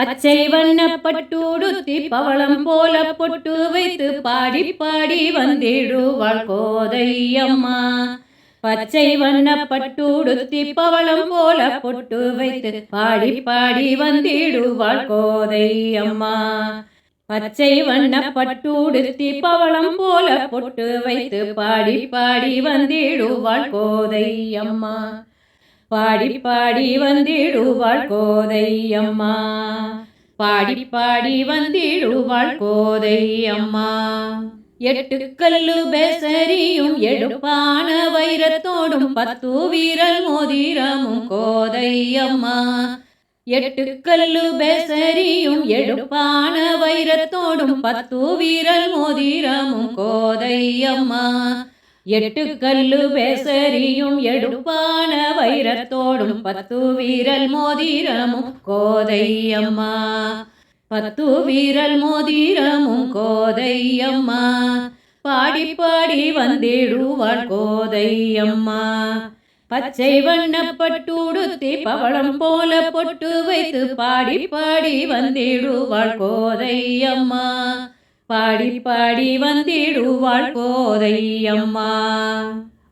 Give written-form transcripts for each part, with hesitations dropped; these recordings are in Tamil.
பச்சை வண்ண பட்டுடுத்தி பவளம் போல பொட்டு வைத்து பாடி பாடி வந்திடுவாள் கோதையம்மா. பச்சை வண்ண பட்டுடுத்தி பவளம் போல பொட்டு வைத்து பாடி பாடி வந்திடுவாள் கோதையம்மா. பச்சை வண்ண பட்டுடுத்தி பவளம் போல பொட்டு வைத்து பாடி பாடி வந்திடுவாள் கோதையம்மா. பாடி பாடி வந்திடுவாள் கோதையம்மா. பாடி பாடி வந்திடுவாள் கோதையம்மா. எட்டு கல்லு பேசரியும் எடுப்பான வைரத்தோடும் 10 வீரல் மோதிரமும் கோதையம்மா. எட்டு கல்லு பேசரியும் எடுப்பான வைரத்தோடும் 10 வீரல் மோதிரமும் கோதையம்மா. எட்டு கல்லு பேசரியும் எடுப்பான வைரத்தோடும் 10 வீரல் மோதிரமும் கோதையம்மா. 10 வீரல் மோதிரமும் கோதையம்மா. பாடி பாடி வந்திடுவாள் கோதையம்மா. பச்சை வண்ண பட்டுடுத்தி பவளம் போல பொட்டு வைத்து பாடி பாடி வந்திடுவாள் கோதையம்மா. பாடி பாடி வந்திடுவாள் கோதையம்மா.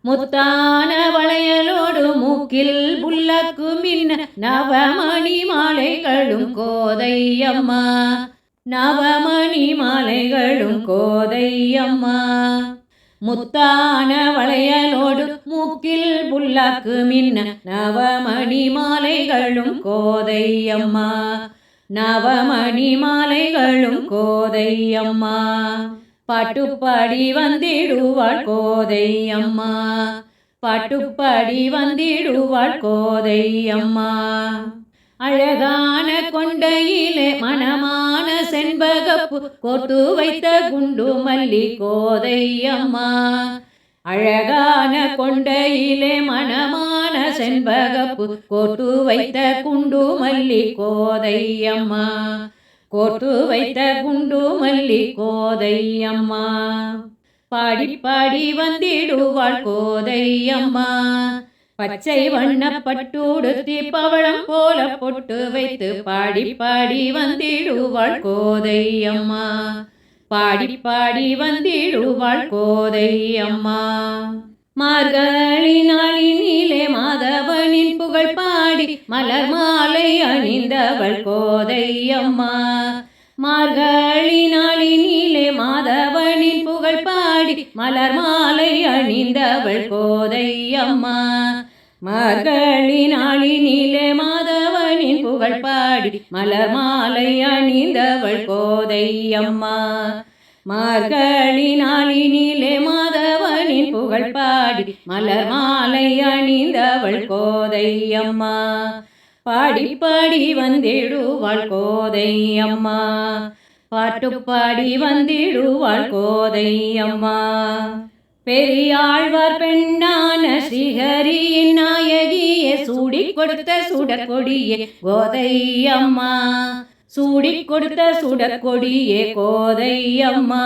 முத்தான வளையலோடு மூக்கில் புல்லக்கு மின்ன நவமணி மாலைகளும் கோதையம்மா. நவமணி மாலைகளும் கோதையம்மா. முத்தான வளையலோடு மூக்கில் புல்லக்கு மின்ன நவமணி மாலைகளும் கோதையம்மா. நவமணி மாலைகளும் கோதையம்மா. பாட்டுப்பாடி வந்திடுவாள் கோதையம்மா. பாட்டுப்பாடி வந்திடுவாள் கோதையம்மா. அழகான கொண்டையிலே மணமான செண்பகப்பு கோர்த்து வைத்த குண்டு மல்லி கோதையம்மா. அழகான கொண்டையிலே மணமான செண்பகப்பு கோர்த்து வைத்த குண்டு மல்லி கோதையம்மா. கோர்த்து வைத்த குண்டு மல்லி கோதையம்மா. பாடி பாடி வந்திடுவாள் கோதையம்மா. பச்சை வண்ண பட்டுடுத்தி பவளம் போல பொட்டு வைத்து பாடி பாடி வந்திடுவாள் கோதையம்மா. பாடி பாடி வந்திடுவாள் கோதையம்மா. மார்கழி நாளினிலே மாதவனின் புகழ் பாடி மலர் மாலை அணிந்தவள் கோதையம்மா. மார்கழி நாளினிலே மாதவனின் புகழ் பாடி மலர் மாலை அணிந்தவள் கோதையம்மா. மார்கழி நாளினிலே மாதவனின் புகழ் பாடி மலர் மாலை அணிந்தவள் கோதையம்மா. மார்கழி நாளினிலே மாதவனின் புகழ் பாடி மலர் மாலை அணிந்தவள் கோதையம்மா. பாடி பாடி வந்திடுவாள் கோதையம்மா. பாட்டுப்பாடி வந்திடுவாள் கோதையம்மா. பெரியாழ்வார் பெண்ணான ஸ்ரீஹரியின் நாயகியே சூடி கொடுத்த சுடற்கொடியே கோதையம்மா. சூடி கொடுத்த சுடற்கொடியே கோதையம்மா.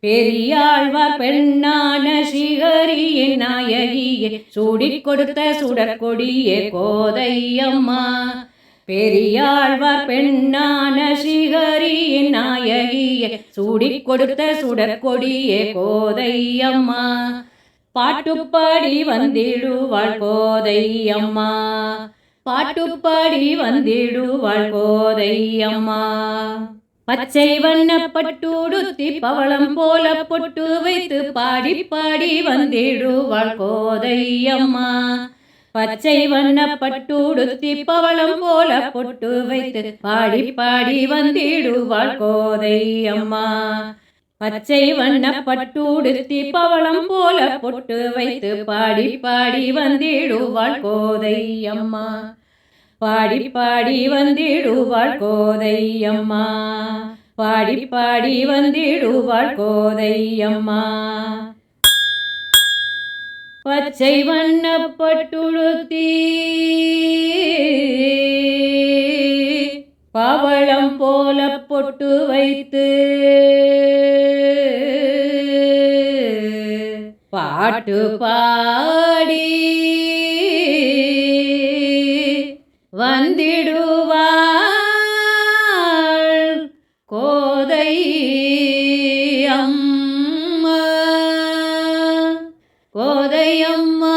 பெரியாழ்வார் பெண்ணான ஸ்ரீஹரியின் நாயகியே சூடி கொடுத்த சுடற்கொடியே கோதையம்மா. பெரியாழ்வார் பெண்ணான ஸ்ரீஹரியின் நாயகியே சூடி கொடுத்த சுடற்கொடியே கோதையம்மா. பாட்டுப்பாடி வந்திடுவாள் கோதையம்மா. பாட்டுப்பாடி வந்திடுவாள் கோதையம்மா. பச்சை வண்ண பட்டுடுத்தி பவளம் போல பொட்டு வைத்து பாடி பாடி வந்திடுவாள் கோதையம்மா. பச்சை வண்ண பட்டுடுத்தி பவளம் போல பொட்டு வைத்து பாடி பாடி வந்திடுவாள் கோதையம்மா. பச்சை வண்ண பட்டுடுத்தி பவளம் போல பொட்டு வைத்து பாடி பாடி வந்திடுவாள் கோதையம்மா. பாடி பாடி வந்திடுவாள் கோதையம்மா. பாடி பாடி வந்திடுவாள் கோதையம்மா. பச்சை வண்ண பட்டுடுத்தி பவளம் போல பொட்டு வைத்து பாட்டு பாடி வந்திடுவாள் ராதையம்மா